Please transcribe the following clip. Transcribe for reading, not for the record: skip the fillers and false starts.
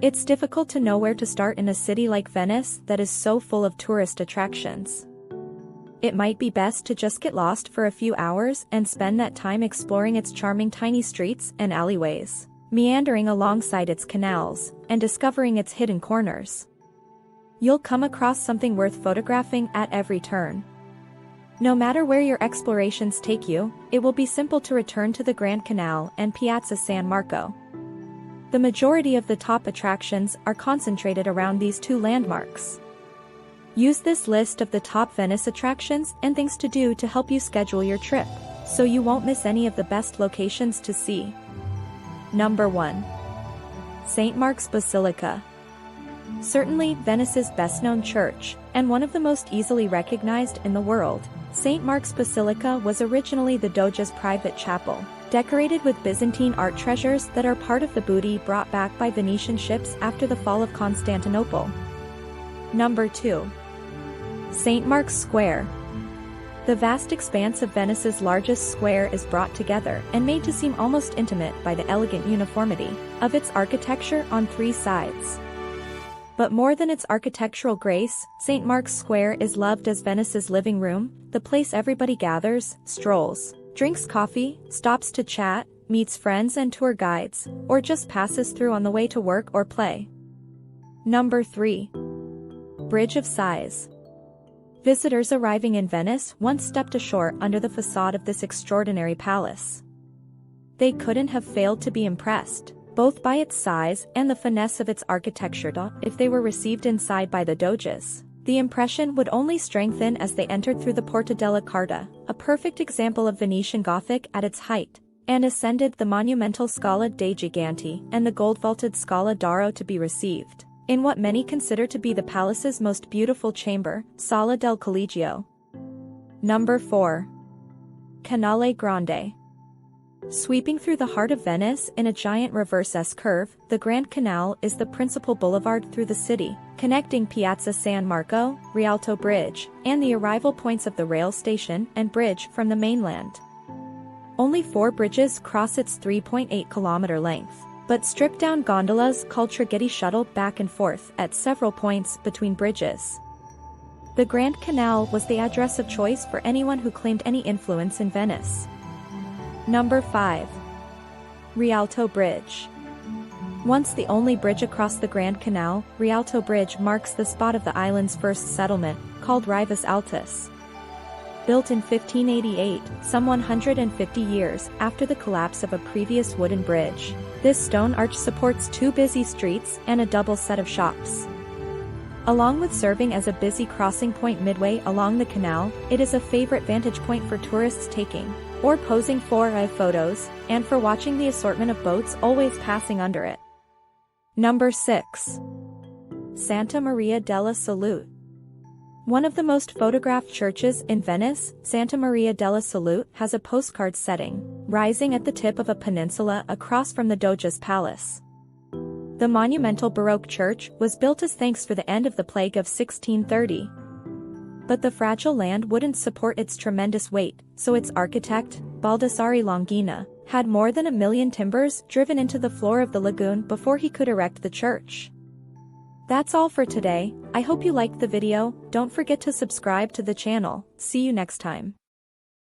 It's difficult to know where to start in a city like Venice that is so full of tourist attractions. It might be best to just get lost for a few hours and spend that time exploring its charming tiny streets and alleyways, meandering alongside its canals, and discovering its hidden corners. You'll come across something worth photographing at every turn. No matter where your explorations take you, it will be simple to return to the Grand Canal and Piazza San Marco. The majority of the top attractions are concentrated around these two landmarks. Use this list of the top Venice attractions and things to do to help you schedule your trip, so you won't miss any of the best locations to see. Number 1. St. Mark's Basilica. Certainly Venice's best-known church, and one of the most easily recognized in the world, St. Mark's Basilica was originally the Doge's private chapel, decorated with Byzantine art treasures that are part of the booty brought back by Venetian ships after the fall of Constantinople. Number 2. St. Mark's Square. The vast expanse of Venice's largest square is brought together and made to seem almost intimate by the elegant uniformity of its architecture on three sides. But more than its architectural grace, St. Mark's Square is loved as Venice's living room, the place everybody gathers, strolls, drinks coffee, stops to chat, meets friends and tour guides, or just passes through on the way to work or play. Number 3. Bridge of Sighs. Visitors arriving in Venice once stepped ashore under the facade of this extraordinary palace. They couldn't have failed to be impressed, both by its size and the finesse of its architecture. If they were received inside by the Doges, the impression would only strengthen as they entered through the Porta della Carta, a perfect example of Venetian Gothic at its height, and ascended the monumental Scala dei Giganti and the gold-vaulted Scala d'Oro to be received in what many consider to be the palace's most beautiful chamber, Sala del Collegio. Number 4. Canale Grande. Sweeping through the heart of Venice in a giant reverse S-curve, the Grand Canal is the principal boulevard through the city, connecting Piazza San Marco, Rialto Bridge, and the arrival points of the rail station and bridge from the mainland. Only 4 bridges cross its 3.8-kilometer length, but stripped-down gondolas called traghetti shuttle back and forth at several points between bridges. The Grand Canal was the address of choice for anyone who claimed any influence in Venice. Number 5. Rialto Bridge. Once the only bridge across the Grand Canal, Rialto Bridge marks the spot of the island's first settlement, called Rivas Altas. Built in 1588, some 150 years after the collapse of a previous wooden bridge, this stone arch supports 2 busy streets and a double set of shops. Along with serving as a busy crossing point midway along the canal, it is a favorite vantage point for tourists taking or posing for photos, and for watching the assortment of boats always passing under it. Number 6. Santa Maria della Salute. One of the most photographed churches in Venice, Santa Maria della Salute has a postcard setting, rising at the tip of a peninsula across from the Doge's palace. The monumental Baroque church was built as thanks for the end of the plague of 1630. But the fragile land wouldn't support its tremendous weight, so its architect, Baldassare Longina, had more than 1 million timbers driven into the floor of the lagoon before he could erect the church. That's all for today. I hope you liked the video. Don't forget to subscribe to the channel. See you next time.